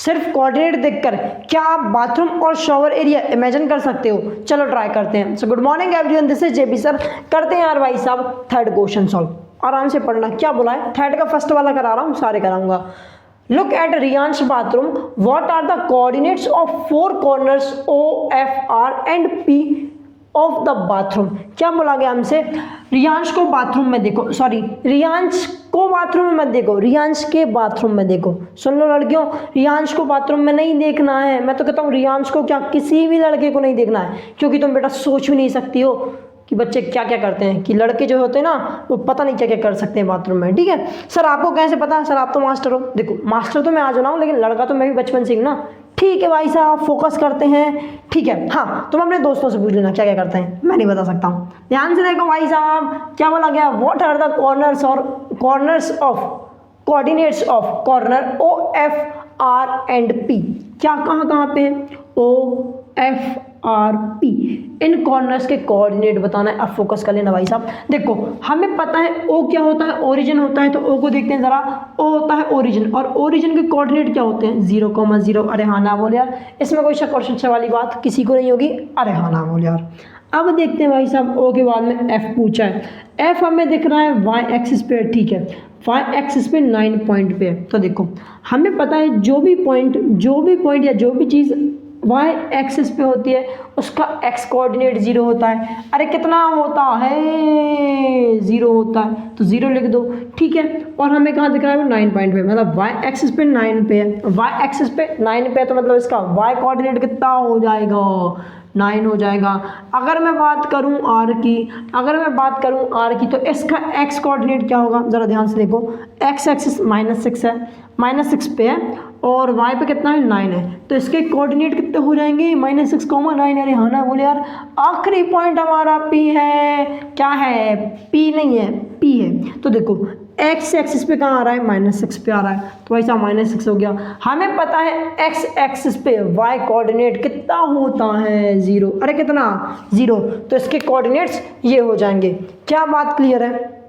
सिर्फ कोऑर्डिनेट देखकर क्या आप बाथरूम और शॉवर एरिया इमेजिन कर सकते हो? चलो ट्राई करते हैं। So good morning everyone, this is JB sir. करते हैं यार भाई साहब थर्ड क्वेश्चन सॉल्व। आराम से पढ़ना, क्या बोला है, थर्ड का फर्स्ट वाला करा रहा हूँ, सारे कराऊंगा। Look at Riyansh bathroom, what are the coordinates of four corners O F R and P of the bathroom. क्या बोला गया हमसे, रियांश को बाथरूम में देखो, सॉरी रियांश को बाथरूम में मत देखो, रियांश के बाथरूम में देखो। सुन लो लड़कियों, रियांश को बाथरूम में नहीं देखना है। मैं तो कहता हूँ रियांश को क्या, किसी भी लड़के को नहीं देखना है, क्योंकि तुम बेटा सोच भी नहीं सकती हो कि बच्चे क्या क्या करते हैं, कि लड़के जो होते हैं ना वो पता नहीं क्या क्या कर सकते हैं बाथरूम में। ठीक है सर, आपको कैसे पता? सर आप तो मास्टर हो। देखो मास्टर तो मैं आज हूँ, लेकिन लड़का तो मैं भी बचपन से हूँ ना। ठीक है भाई साहब, फोकस करते हैं। ठीक है, हाँ तुम अपने दोस्तों से पूछ लेना क्या क्या करते हैं, मैं नहीं बता सकता हूँ। ध्यान से देखो भाई साहब, क्या बोला गया, व्हाट आर द कॉर्नर्स और corners of coordinates of corner O F R and P. क्या कहाँ पे ओ एफ आर पी, इन कॉर्नर्स के कोऑर्डिनेट बताना है। अब फोकस कर लेना भाई साहब। देखो हमें पता है ओ क्या होता है, ओरिजिन होता है, तो ओ को देखते हैं जरा। ओ होता है ओरिजिन, और ओरिजिन के कोऑर्डिनेट क्या होते हैं, 0,0। अरे हाँ ना बोल यार, इसमें कोई क्वेश्चन वाली बात किसी को नहीं होगी। अरे हाँ ना बोल यार। अब देखते हैं भाई साहब, ओ के बाद में एफ पूछा है। एफ हमें दिख रहा है वाई एक्सिस पे, ठीक है, वाई एक्सिस पे 9 पॉइंट पे है। तो देखो हमें पता है जो भी पॉइंट या जो भी चीज़ वाई एक्सिस पे होती है उसका एक्स कोऑर्डिनेट 0 होता है। अरे कितना होता है, 0 होता है, तो 0 लिख दो। ठीक है, और हमें कहाँ दिख रहा है वो 9 पॉइंट पे, मतलब वाई एक्सिस पे 9 पे है। वाई एक्सिस पे 9 पे है, तो मतलब इसका वाई कोऑर्डिनेट कितना हो जाएगा, 9 हो जाएगा। अगर मैं बात करूं आर की, तो इसका एक्स कोऑर्डिनेट क्या होगा, ज़रा ध्यान से देखो। एक्स एक्सिस -6 है, -6 पे है, और वाई पे कितना है 9 है, तो इसके कोऑर्डिनेट कितने हो जाएंगे, -6,9। अरे हाँ ना बोले यार। आखिरी पॉइंट हमारा पी है, क्या है, पी नहीं है, पी है। तो देखो एक्स एक्सिस पे कहाँ आ रहा है, -6 पे आ रहा है, तो वैसा -6 हो गया। हमें पता है एक्स एक्सिस पे वाई कोऑर्डिनेट कितना होता है, 0। अरे कितना, 0, तो इसके कोऑर्डिनेट्स ये हो जाएंगे। क्या बात क्लियर है?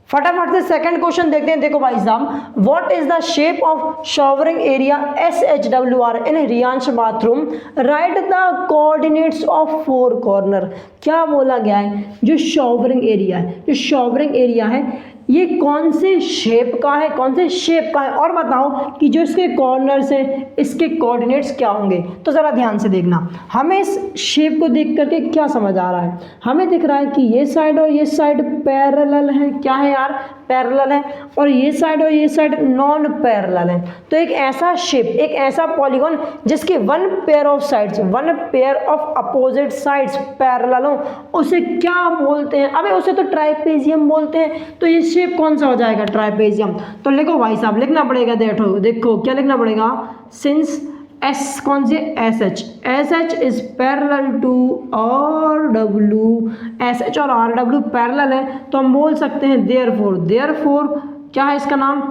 फटाफट से सेकंड क्वेश्चन देखते हैं। देखो भाई साहब, what is the shape of showering area SHWR in Riyansh bathroom, right the coordinates of four corner. क्या बोला गया है, जो शॉवरिंग एरिया है ये कौन से शेप का है, और बताओ कि जो इसके कॉर्नर्स हैं इसके कोऑर्डिनेट्स क्या होंगे। तो ज़रा ध्यान से देखना, हमें इस शेप को देख करके क्या समझ आ रहा है, हमें दिख रहा है कि ये साइड और ये साइड पैरेलल है। क्या है यार, पैरेलल है, और ये साइड और ये साइड नॉन पैरेलल है। तो एक ऐसा शेप, एक ऐसा पॉलीगॉन जिसके one pair of opposite sides parallel हो, उसे क्या बोलते हैं? अबे उसे तो ट्राइपेजियम बोलते हैं। तो ये शेप कौन सा हो जाएगा, ट्राइपेजियम। तो लिखो भाई साहब, लिखना पड़ेगा, देखो क्या लिखना पड़ेगा, सिंस एस कौन से, S H is parallel to R W, S H और आर डब्ल्यू पैरेलल है, तो हम बोल सकते हैं देयरफॉर क्या है इसका नाम,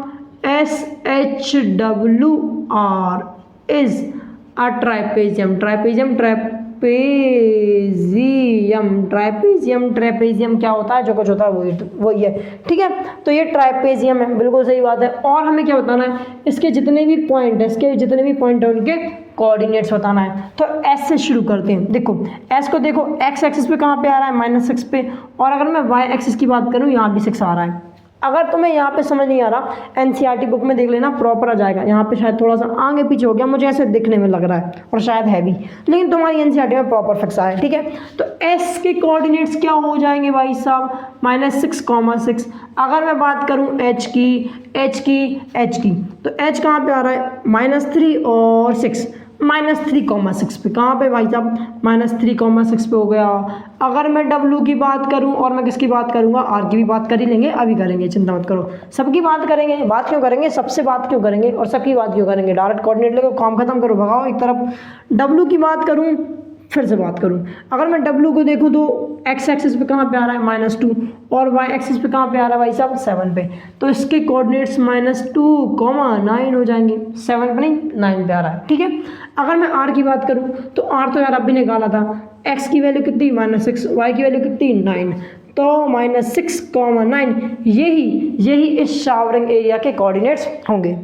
SHWR इज अ ट्राइपेजियम क्या होता है, जो कुछ होता है वही है। ठीक है, तो ये ट्राइपेजियम है, बिल्कुल सही बात है। और हमें क्या बताना है, इसके जितने भी पॉइंट है उनके कोऑर्डिनेट्स बताना है। तो एस से शुरू करते हैं। देखो एस को देखो, एक्स एक्सिस पे कहाँ पे आ रहा है, -6 पे, और अगर मैं वाई एक्सिस की बात करूँ यहाँ भी 6 आ रहा है। अगर तुम्हें यहाँ पे समझ नहीं आ रहा, NCERT बुक में देख लेना, प्रॉपर आ जाएगा। यहाँ पे शायद थोड़ा सा आगे पीछे हो गया, मुझे ऐसे दिखने में लग रहा है, और शायद है भी, लेकिन तुम्हारी NCERT में प्रॉपर फिक्स आया। ठीक है, तो S के कोऑर्डिनेट्स क्या हो जाएंगे भाई साहब, -6,6। अगर मैं बात करूँ H की, तो H कहाँ पे आ रहा है, -3 और 6, -3,6 पे। कहाँ पे भाई साहब, -3,6 पे हो गया। अगर मैं W की बात करूं, और मैं किसकी बात करूंगा, R की भी बात कर ही लेंगे, अभी करेंगे, चिंता मत करो, सबकी बात करेंगे। बात क्यों करेंगे, सबसे बात क्यों करेंगे और सबकी बात क्यों करेंगे, डायरेक्ट कोऑर्डिनेट लेकर काम खत्म करो, भगाओ एक तरफ। W की बात करूं, फिर से बात करूं, अगर मैं W को देखूं तो एक्स एक्सिस पे कहाँ पे आ रहा है, -2, और वाई एक्सिस पे कहाँ पे आ रहा है भाई साहब, 7 पे। तो इसके कोऑर्डिनेट्स -2,9 हो जाएंगे, 7 पे नहीं 9 पे आ रहा है। ठीक है, अगर मैं R की बात करूं तो R तो यार अभी निकाला था, x की वैल्यू कितनी, -6, y की वैल्यू कितनी, 9, तो -6,9 यही इस शावरिंग एरिया के कोऑर्डिनेट्स होंगे।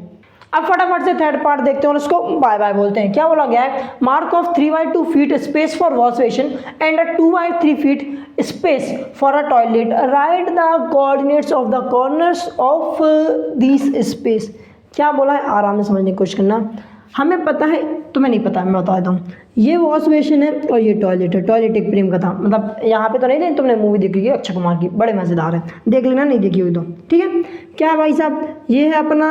अब फटाफट से थर्ड पार्ट देखते हैं और उसको बाय बाय बोलते हैं। क्या बोला गया है, mark of 3/2 feet space for wash basin and 2/3 feet space for a toilet, right the coordinates of the corners of this space. क्या बोला है, आराम से समझने की कोशिश करना। हमें पता है, तुम्हें नहीं पता, मैं बता देता हूँ। ये वॉश बेसिन है और ये टॉयलेट है। टॉयलेट एक प्रेम कथा, मतलब यहाँ पे तो नहीं, लेकिन तुमने मूवी देखी है अक्षय कुमार की, बड़े मज़ेदार है, देख लेना नहीं देखी हुई तो। ठीक है, क्या भाई साहब, ये है अपना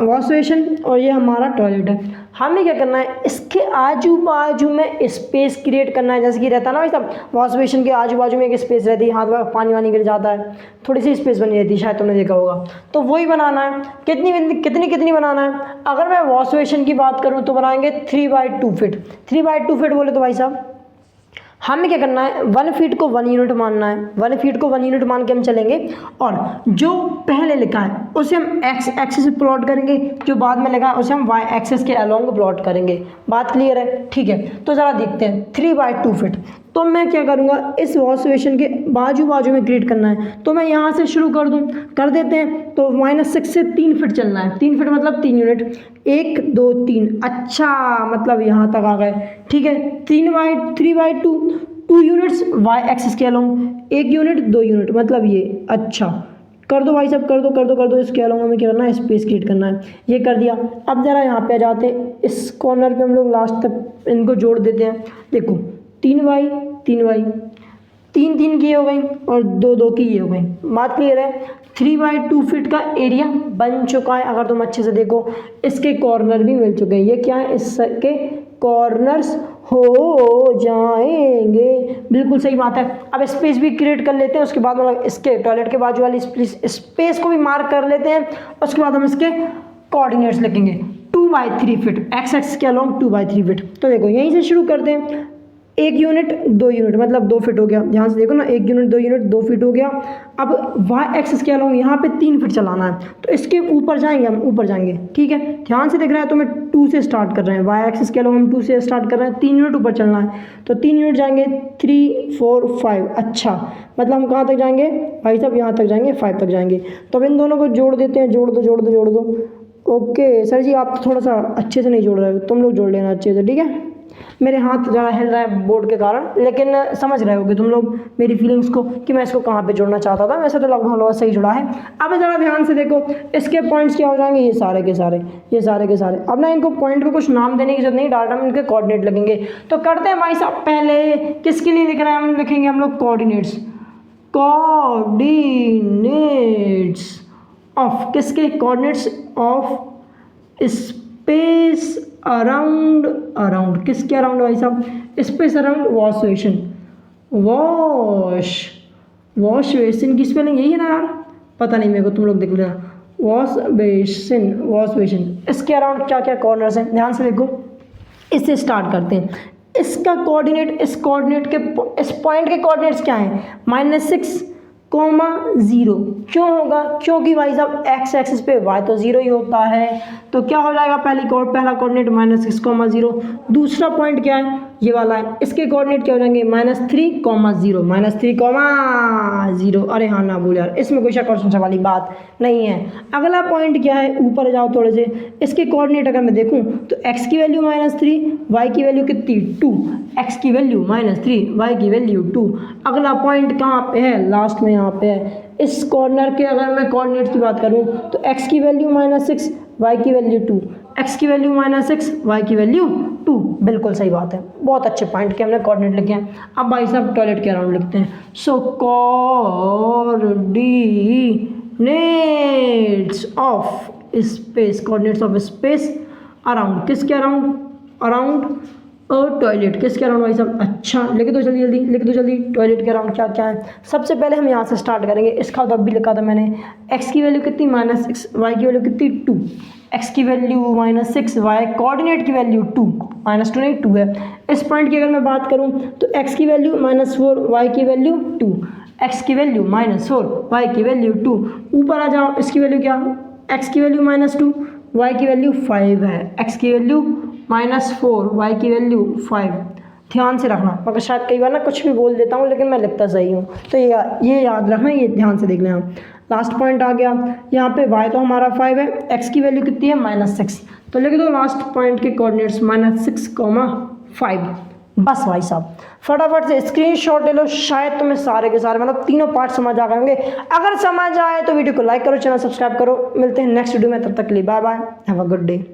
वॉश बेसिन और ये हमारा टॉयलेट है। हमें क्या करना है, इसके आजू बाजू में स्पेस क्रिएट करना है। जैसे कि रहता है ना भाई साहब, वॉश बेसिन के आजू बाजू में एक स्पेस रहती है, हाथ में पानी वानी गिर जाता है, थोड़ी सी स्पेस बनी रहती है, शायद तुमने देखा होगा। तो वही बनाना है। कितनी बनाना है। अगर मैं वॉश बेसिन की बात करूँ तो बनाएंगे 3/2 फीट। 3/2 फीट बोले तो भाई साहब हमें क्या करना है, 1 फीट को 1 यूनिट मानना है। 1 फीट को 1 यूनिट मान के हम चलेंगे और जो पहले लिखा है उसे हम एक्स एक्सिस प्लॉट करेंगे, जो बाद में लिखा है उसे हम वाई एक्सिस के अलोंग प्लॉट करेंगे। बात क्लियर है? ठीक है, तो ज़रा देखते हैं 3/2 फीट। तो मैं क्या करूँगा, इस वॉश बेसिन के बाजू में क्रिएट करना है, तो मैं यहाँ से शुरू कर देते हैं। तो -6 से 3 फीट चलना है। 3 फीट मतलब 3 यूनिट, 1 2 3। अच्छा, मतलब यहाँ तक आ गए। ठीक है, 3/2 2 यूनिट्स वाई एक्सिस के अलोंग, 1 यूनिट 2 यूनिट, मतलब ये। अच्छा, कर दो भाई साहब, कर दो। इसके अलावा हमें क्या करना है, स्पेस क्रिएट करना है। ये कर दिया। अब ज़रा यहाँ पे आ जाते हैं, इस कॉर्नर पे हम लोग लास्ट तक इनको जोड़ देते हैं। देखो 3y 3 की हो गई और 2 की ये हो गई। बात क्लियर है? 3/2 फीट का एरिया बन चुका है। अगर तुम अच्छे से देखो, इसके कॉर्नर भी मिल चुके हैं। ये क्या है, इसके कॉर्नर्स हो जाएंगे। बिल्कुल सही बात है। अब स्पेस भी क्रिएट कर लेते हैं, उसके बाद मतलब इसके टॉयलेट के बाजू वाली स्पेस को भी मार्क कर लेते हैं। उसके बाद हम इसके कोऑर्डिनेट्स लिखेंगे 2/3 फीट, एक्स एक्सिस के अलोंग 2/3 फीट। तो देखो यहीं से शुरू करते हैं। 1 यूनिट 2 यूनिट मतलब 2 फीट हो गया। ध्यान से देखो ना, 1 यूनिट 2 यूनिट 2 फीट हो गया। अब वाई एक्सिस के अलोंग यहाँ पे 3 फीट चलाना है, तो इसके ऊपर जाएंगे हम, ऊपर जाएंगे। ठीक है, ध्यान से देख रहा है, तो मैं 2 से स्टार्ट कर रहे हैं। वाई एक्सिस के अलोंग हम 2 से स्टार्ट कर रहे हैं, 3 यूनिट ऊपर चलना है। तो 3 यूनिट जाएंगे, 3 4 5। अच्छा, मतलब हम कहाँ तक जाएंगे भाई साहब, यहाँ तक जाएंगे, 5 तक जाएंगे। तो अब इन दोनों को जोड़ देते हैं। जोड़ दो। ओके सर जी, आप तो थोड़ा सा अच्छे से नहीं जोड़ रहे हो, तुम लोग जोड़ लेना अच्छे से। ठीक है, मेरे हाथ ज़्यादा हिल रहा है बोर्ड के कारण, लेकिन समझ रहे होगे तुम लोग मेरी फीलिंग्स को कि मैं इसको कहाँ पे जोड़ना चाहता था। वैसे तो लगभग सही जुड़ा है। अब ज़रा ध्यान से देखो, इसके पॉइंट्स क्या हो जाएंगे, ये सारे के सारे। अब ना इनको पॉइंट को कुछ नाम देने की जरूरत नहीं, डायरेक्ट हम इनके कोऑर्डिनेट लगेंगे। तो करते हैं भाई साहब, पहले किसके लिए लिख रहे हैं, हम लिखेंगे हम लोग कोऑर्डिनेट्स ऑफ, किसके कोऑर्डिनेट्स ऑफ स्पेस अराउंड, किसके अराउंड भाई साहब, space around wash basin. Wash basin की स्पेलिंग यही है ना यार, पता नहीं मेरे को, तुम लोग देख लेना। वॉश बेसिन, इसके अराउंड क्या क्या कॉर्नर्स हैं, ध्यान से देखो। इससे स्टार्ट करते हैं। इसका कोऑर्डिनेट, इस पॉइंट के कोऑर्डिनेट्स क्या हैं, -6,0। क्यों होगा, क्योंकि भाई साहब एक्स एक्सिस पे y तो 0 ही होता है। तो क्या हो जाएगा, पहला कोऑर्डिनेट -6,0। दूसरा पॉइंट क्या है, ये वाला है, इसके कोऑर्डिनेट क्या हो जाएंगे, -3,0। अरे हाँ ना भूल यार, इसमें कोई शक और संशय वाली बात नहीं है। अगला पॉइंट क्या है, ऊपर जाओ थोड़े से, इसके कोऑर्डिनेट अगर मैं देखूँ तो x की वैल्यू -3, y की वैल्यू कितनी 2, x की वैल्यू -3, y की वैल्यू 2। अगला पॉइंट कहाँ पे है, लास्ट में यहाँ पे है। इस कॉर्नर के अगर मैं कोऑर्डिनेट की बात करूँ तो x की वैल्यू -6, y की वैल्यू 2, x की वैल्यू -6, y की वैल्यू 2। बिल्कुल सही बात है, बहुत अच्छे पॉइंट के हमने कोऑर्डिनेट लिखे हैं। अब भाई साहब टॉयलेट के अराउंड लिखते हैं। सो कोऑर्डिनेट्स ऑफ स्पेस अराउंड, किसके अराउंड टॉयलेट, किसके अराउंड भाई साहब। अच्छा, लिख दो जल्दी टॉयलेट के अराउंड क्या क्या है। सबसे पहले हम यहाँ से स्टार्ट करेंगे। इसका तो अभी लिखा था मैंने, x की वैल्यू कितनी -6, y की वैल्यू कितनी 2, x की वैल्यू -6, y कोऑर्डिनेट की वैल्यू 2, -2 नहीं 2 है। इस पॉइंट की अगर मैं बात करूँ तो x की वैल्यू -4, y की वैल्यू 2, x की वैल्यू -4, y की वैल्यू 2। ऊपर आ जाओ, इसकी वैल्यू क्या, x की वैल्यू -2, y की वैल्यू 5 है, x की वैल्यू -4, y की वैल्यू 5। ध्यान से रखना, मगर शायद कई बार ना कुछ भी बोल देता हूँ लेकिन मैं लिखता सही हूँ, तो ये याद रखना, ये ध्यान से देख लेना। लास्ट पॉइंट आ गया। यहाँ पे y तो हमारा 5 है, x की वैल्यू कितनी है -6, तो लिख दो लास्ट पॉइंट के कोऑर्डिनेट्स -6,5। बस भाई साहब फटाफट से स्क्रीनशॉट ले लो, शायद तुम्हें सारे के सारे मतलब तीनों पार्ट समझ आ गए होंगे। अगर समझ आए तो वीडियो को लाइक करो, चैनल सब्सक्राइब करो। मिलते हैं नेक्स्ट वीडियो में, तब तक के लिए bye bye, have a good day.